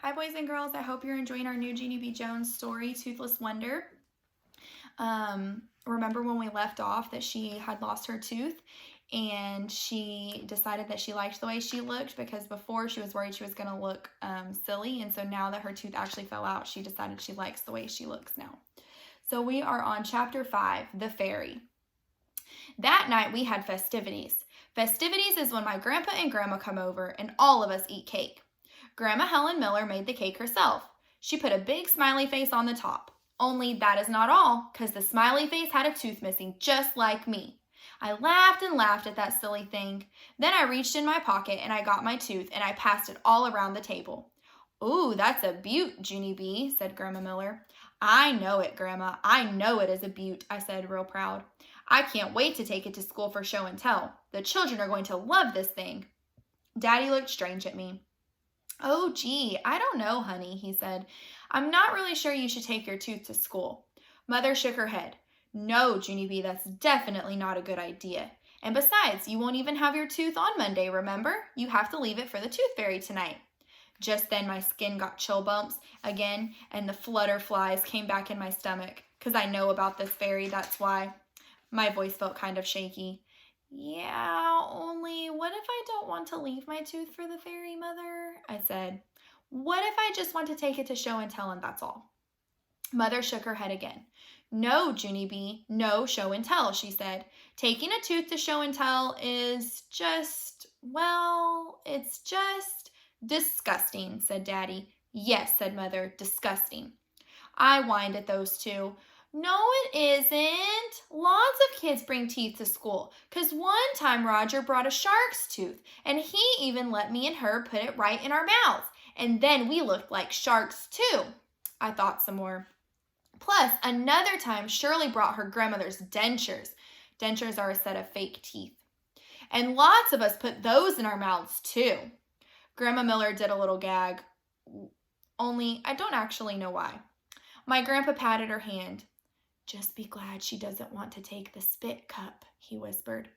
Hi, boys and girls. I hope you're enjoying our new Junie B. Jones story, Toothless Wonder. Remember when we left off that she had lost her tooth and she decided that she liked the way she looked because before she was worried she was going to look silly. And so now that her tooth actually fell out, she decided she likes the way she looks now. So we are on chapter 5, The Fairy. That night we had festivities. Festivities is when my grandpa and grandma come over and all of us eat cake. Grandma Helen Miller made the cake herself. She put a big smiley face on the top. Only that is not all, because the smiley face had a tooth missing, just like me. I laughed and laughed at that silly thing. Then I reached in my pocket and I got my tooth and I passed it all around the table. "Ooh, that's a beaut, Junie B," said Grandma Miller. "I know it, Grandma. I know it is a beaut," I said, real proud. "I can't wait to take it to school for show and tell. The children are going to love this thing." Daddy looked strange at me. "Oh, gee, I don't know, honey," he said. "I'm not really sure you should take your tooth to school." Mother shook her head. "No, Junie B, that's definitely not a good idea. And besides, you won't even have your tooth on Monday, remember? You have to leave it for the tooth fairy tonight." Just then my skin got chill bumps again, and the flutter flies came back in my stomach. Because I know about this fairy, that's why. My voice felt kind of shaky. "Yeah, only what if I don't want to leave my tooth for the fairy, Mother?" I said. "What if I just want to take it to show and tell and that's all?" Mother shook her head again. "No, Junie B, no show and tell," she said. "Taking a tooth to show and tell is just, well, it's just disgusting," said Daddy. "Yes," said Mother, "disgusting." I whined at those two. "No, it isn't. Lots of kids bring teeth to school. 'Cause one time Roger brought a shark's tooth, and he even let me and her put it right in our mouths. And then we looked like sharks, too." I thought some more. "Plus, another time Shirley brought her grandmother's dentures. Dentures are a set of fake teeth. And lots of us put those in our mouths, too." Grandma Miller did a little gag. Only I don't actually know why. My grandpa patted her hand. "Just be glad she doesn't want to take the spit cup," he whispered.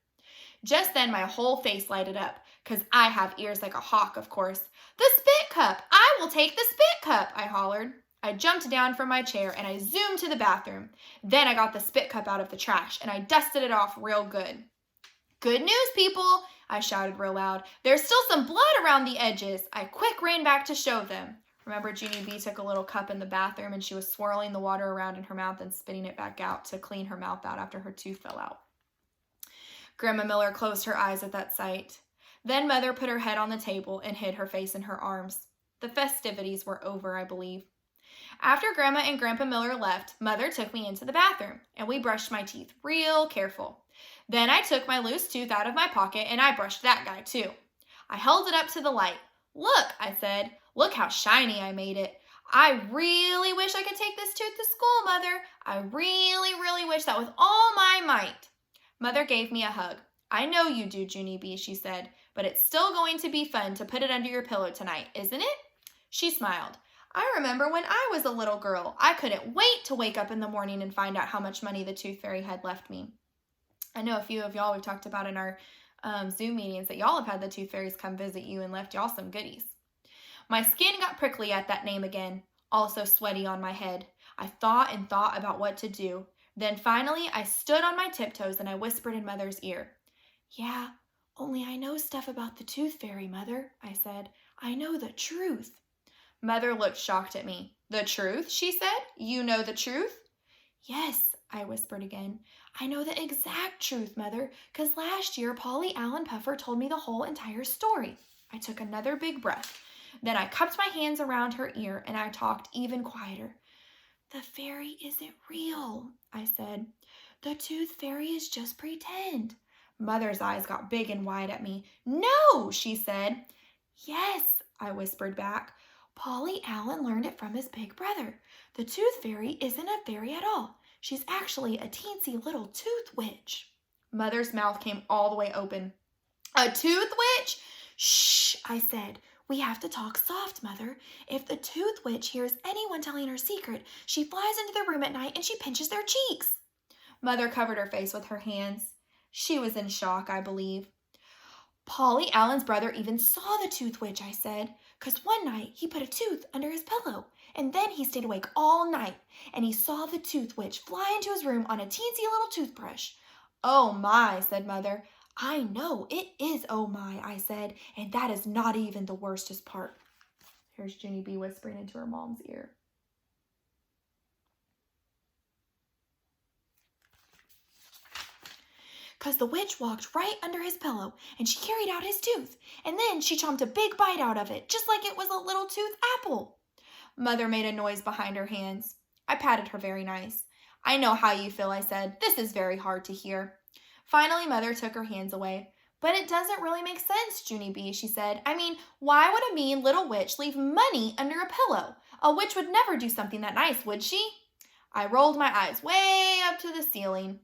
Just then my whole face lighted up, 'cause I have ears like a hawk, of course. "The spit cup! I will take the spit cup!" I hollered. I jumped down from my chair and I zoomed to the bathroom. Then I got the spit cup out of the trash and I dusted it off real good. "Good news, people!" I shouted real loud. "There's still some blood around the edges." I quick ran back to show them. Remember, Junie B took a little cup in the bathroom and she was swirling the water around in her mouth and spitting it back out to clean her mouth out after her tooth fell out. Grandma Miller closed her eyes at that sight. Then Mother put her head on the table and hid her face in her arms. The festivities were over, I believe. After Grandma and Grandpa Miller left, Mother took me into the bathroom and we brushed my teeth real careful. Then I took my loose tooth out of my pocket and I brushed that guy too. I held it up to the light. "Look," I said. "Look how shiny I made it. I really wish I could take this tooth to school, Mother. I really, really wish that with all my might." Mother gave me a hug. "I know you do, Junie B," she said, "but it's still going to be fun to put it under your pillow tonight, isn't it?" She smiled. "I remember when I was a little girl. I couldn't wait to wake up in the morning and find out how much money the tooth fairy had left me." I know a few of y'all we've talked about in our Zoom meetings that y'all have had the tooth fairies come visit you and left y'all some goodies. My skin got prickly at that name again, also sweaty on my head. I thought and thought about what to do. Then finally I stood on my tiptoes and I whispered in Mother's ear. "Yeah, only I know stuff about the tooth fairy, Mother," I said. "I know the truth." Mother looked shocked at me. "The truth?" she said. "You know the truth?" "Yes," I whispered again. "I know the exact truth, Mother, 'cause last year Polly Allen Puffer told me the whole entire story." I took another big breath. Then I cupped my hands around her ear and I talked even quieter. "The fairy isn't real," I said. "The tooth fairy is just pretend." Mother's eyes got big and wide at me. "No," she said. "Yes," I whispered back. "Polly Allen learned it from his big brother. The tooth fairy isn't a fairy at all. She's actually a teensy little tooth witch." Mother's mouth came all the way open. "A tooth witch?" "Shh," I said. "We have to talk soft, Mother. If the tooth witch hears anyone telling her secret, she flies into the room at night and she pinches their cheeks." Mother covered her face with her hands. She was in shock, I believe. Polly Allen's brother even saw the tooth witch, I said, 'cause one night he put a tooth under his pillow, and then he stayed awake all night, and he saw the tooth witch fly into his room on a teensy little toothbrush. Oh my, said Mother. I know, it is oh my, I said, and that is not even the worstest part. Here's Junie B whispering into her mom's ear. Because the witch walked right under his pillow, and she carried out his tooth, and then she chomped a big bite out of it, just like it was a little tooth apple. Mother made a noise behind her hands. I patted her very nice. I know how you feel, I said. This is very hard to hear. Finally, Mother took her hands away. But it doesn't really make sense, Junie B, she said. I mean, why would a mean little witch leave money under a pillow? A witch would never do something that nice, would she? I rolled my eyes way up to the ceiling.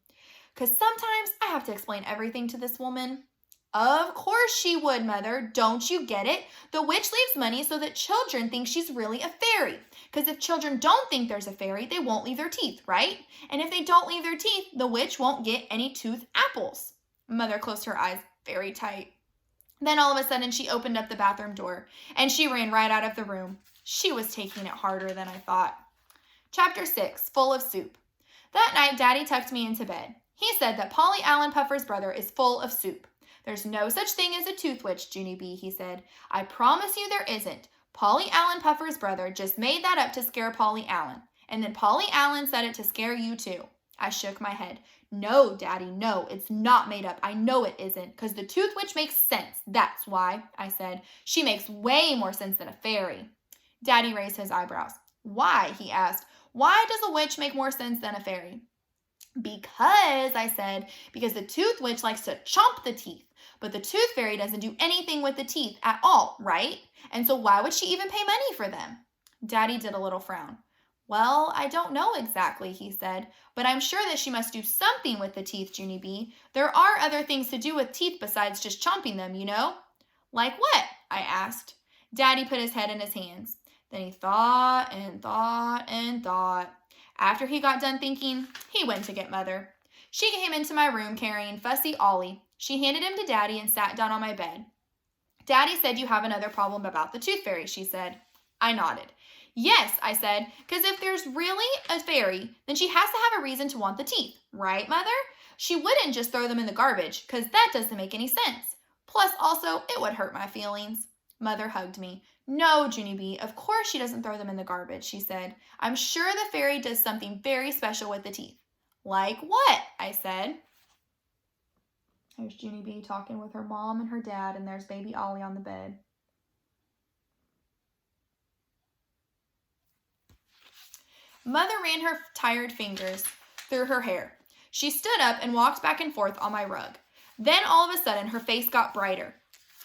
'Cause sometimes I have to explain everything to this woman. Of course she would, Mother. Don't you get it? The witch leaves money so that children think she's really a fairy. 'Cause if children don't think there's a fairy, they won't leave their teeth, right? And if they don't leave their teeth, the witch won't get any tooth apples. Mother closed her eyes very tight. Then all of a sudden she opened up the bathroom door, and she ran right out of the room. She was taking it harder than I thought. Chapter 6, Full of Soup. That night, Daddy tucked me into bed. He said that Polly Allen Puffer's brother is full of soup. There's no such thing as a tooth witch, Junie B, he said. I promise you there isn't. Polly Allen Puffer's brother just made that up to scare Polly Allen. And then Polly Allen said it to scare you too. I shook my head. No, Daddy, no, it's not made up. I know it isn't, because the tooth witch makes sense. That's why, I said. She makes way more sense than a fairy. Daddy raised his eyebrows. Why, he asked. Why does a witch make more sense than a fairy? Because, I said, because the tooth witch likes to chomp the teeth, but the tooth fairy doesn't do anything with the teeth at all, right? And so why would she even pay money for them? Daddy did a little frown. Well, I don't know exactly, he said, but I'm sure that she must do something with the teeth, Junie B. There are other things to do with teeth besides just chomping them, you know? Like what? I asked. Daddy put his head in his hands. Then he thought and thought and thought. After he got done thinking, he went to get Mother. She came into my room carrying Fussy Ollie. She handed him to Daddy and sat down on my bed. Daddy said you have another problem about the tooth fairy, she said. I nodded. Yes, I said, because if there's really a fairy, then she has to have a reason to want the teeth, right, Mother? She wouldn't just throw them in the garbage, because that doesn't make any sense. Plus, also, it would hurt my feelings. Mother hugged me. No, Junie B, of course she doesn't throw them in the garbage, she said. I'm sure the fairy does something very special with the teeth. Like what? I said. There's Junie B talking with her mom and her dad, and there's baby Ollie on the bed. Mother ran her tired fingers through her hair. She stood up and walked back and forth on my rug. Then all of a sudden, her face got brighter.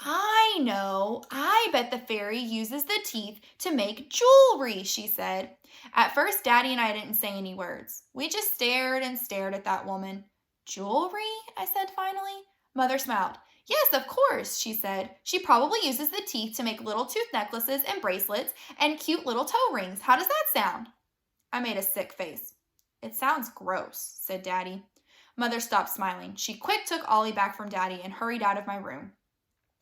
I know. I bet the fairy uses the teeth to make jewelry, she said. At first, Daddy and I didn't say any words. We just stared and stared at that woman. Jewelry? I said finally. Mother smiled. Yes, of course, she said. She probably uses the teeth to make little tooth necklaces and bracelets and cute little toe rings. How does that sound? I made a sick face. It sounds gross, said Daddy. Mother stopped smiling. She quick took Ollie back from Daddy and hurried out of my room.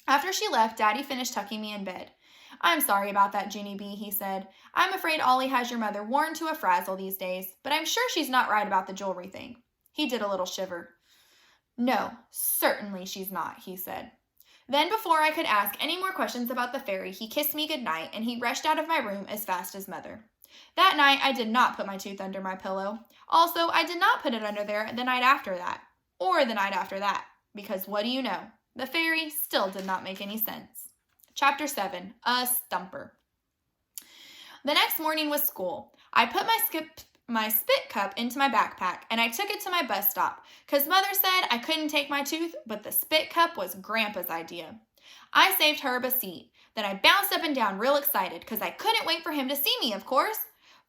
After she left, Daddy finished tucking me in bed. I'm sorry about that, Junie B, he said. I'm afraid Ollie has your mother worn to a frazzle these days, but I'm sure she's not right about the jewelry thing. He did a little shiver. No, certainly she's not, he said. Then before I could ask any more questions about the fairy, he kissed me goodnight, and he rushed out of my room as fast as Mother. That night, I did not put my tooth under my pillow. Also, I did not put it under there the night after that, or the night after that, because what do you know? The fairy still did not make any sense. Chapter 7, A Stumper. The next morning was school. I put my spit cup into my backpack, and I took it to my bus stop, because Mother said I couldn't take my tooth, but the spit cup was Grandpa's idea. I saved Herb a seat. Then I bounced up and down real excited, because I couldn't wait for him to see me, of course.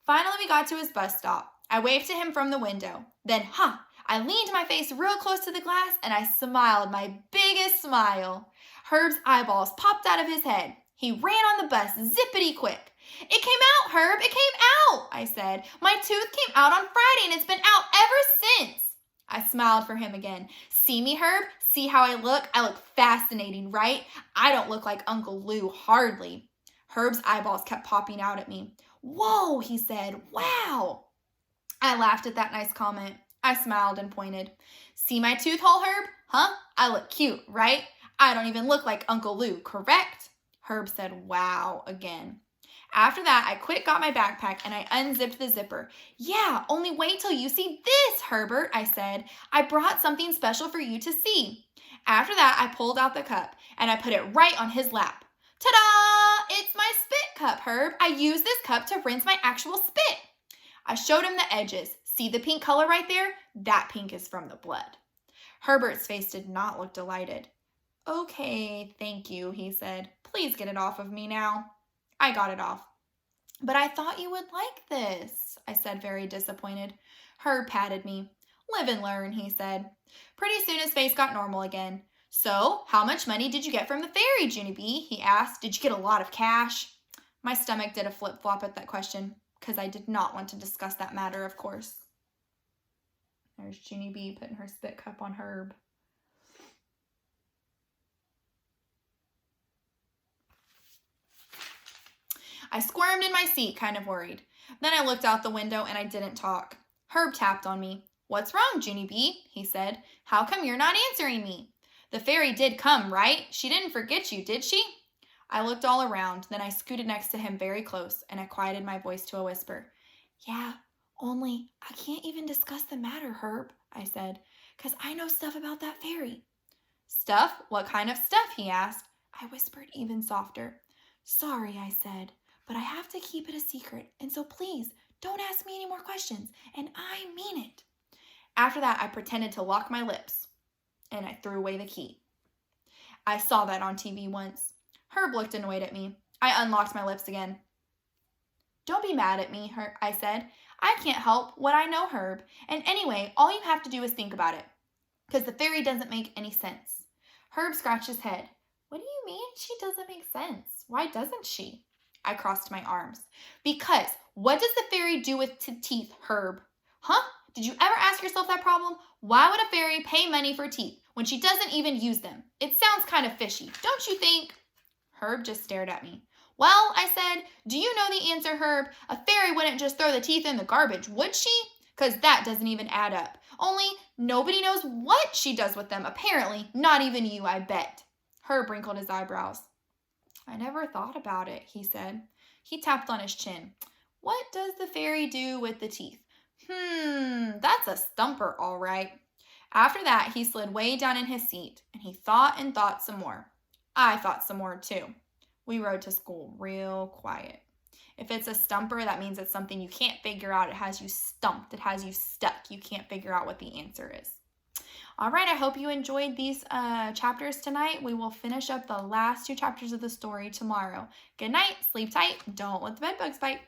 Finally, we got to his bus stop. I waved to him from the window. Then, I leaned my face real close to the glass, and I smiled my biggest smile. Herb's eyeballs popped out of his head. He ran on the bus zippity quick. It came out, Herb, it came out, I said. My tooth came out on Friday, and it's been out ever since. I smiled for him again. See me, Herb? See how I look? I look fascinating, right? I don't look like Uncle Lou, hardly. Herb's eyeballs kept popping out at me. Whoa, he said. Wow. I laughed at that nice comment. I smiled and pointed. See my tooth hole, Herb? Huh? I look cute, right? I don't even look like Uncle Lou, correct? Herb said, wow, again. After that, I quick got my backpack and I unzipped the zipper. Yeah, only wait till you see this, Herbert, I said. I brought something special for you to see. After that, I pulled out the cup and I put it right on his lap. Ta-da! It's my spit cup, Herb. I use this cup to rinse my actual spit. I showed him the edges. See the pink color right there? That pink is from the blood. Herbert's face did not look delighted. Okay, thank you, he said. Please get it off of me now. I got it off. But I thought you would like this, I said, very disappointed. Herb patted me. Live and learn, he said. Pretty soon his face got normal again. So, how much money did you get from the fairy, Junie B? He asked. Did you get a lot of cash? My stomach did a flip-flop at that question, because I did not want to discuss that matter, of course. There's Junie B putting her spit cup on Herb. I squirmed in my seat, kind of worried. Then I looked out the window and I didn't talk. Herb tapped on me. What's wrong, Junie B? He said. How come you're not answering me? The fairy did come, right? She didn't forget you, did she? I looked all around, then I scooted next to him very close and I quieted my voice to a whisper. Yeah, only I can't even discuss the matter, Herb, I said, 'cause I know stuff about that fairy. Stuff? What kind of stuff? He asked. I whispered even softer. Sorry, I said, but I have to keep it a secret, and so please don't ask me any more questions, and I mean it. After that, I pretended to lock my lips, and I threw away the key. I saw that on TV once. Herb looked annoyed at me. I unlocked my lips again. Don't be mad at me, I said. I can't help what I know, Herb, and anyway, all you have to do is think about it, because the fairy doesn't make any sense. Herb scratched his head. What do you mean she doesn't make sense? Why doesn't she? I crossed my arms. Because what does the fairy do with teeth, Herb? Huh? Did you ever ask yourself that problem? Why would a fairy pay money for teeth when she doesn't even use them? It sounds kind of fishy, don't you think? Herb just stared at me. Well, I said, do you know the answer, Herb? A fairy wouldn't just throw the teeth in the garbage, would she? Because that doesn't even add up. Only nobody knows what she does with them, apparently. Not even you, I bet. Herb wrinkled his eyebrows. I never thought about it, he said. He tapped on his chin. What does the fairy do with the teeth? That's a stumper, all right. After that, he slid way down in his seat, and he thought and thought some more. I thought some more, too. We rode to school real quiet. If it's a stumper, that means it's something you can't figure out. It has you stumped. It has you stuck. You can't figure out what the answer is. All right, I hope you enjoyed these chapters tonight. We will finish up the last 2 chapters of the story tomorrow. Good night, sleep tight, don't let the bed bugs bite.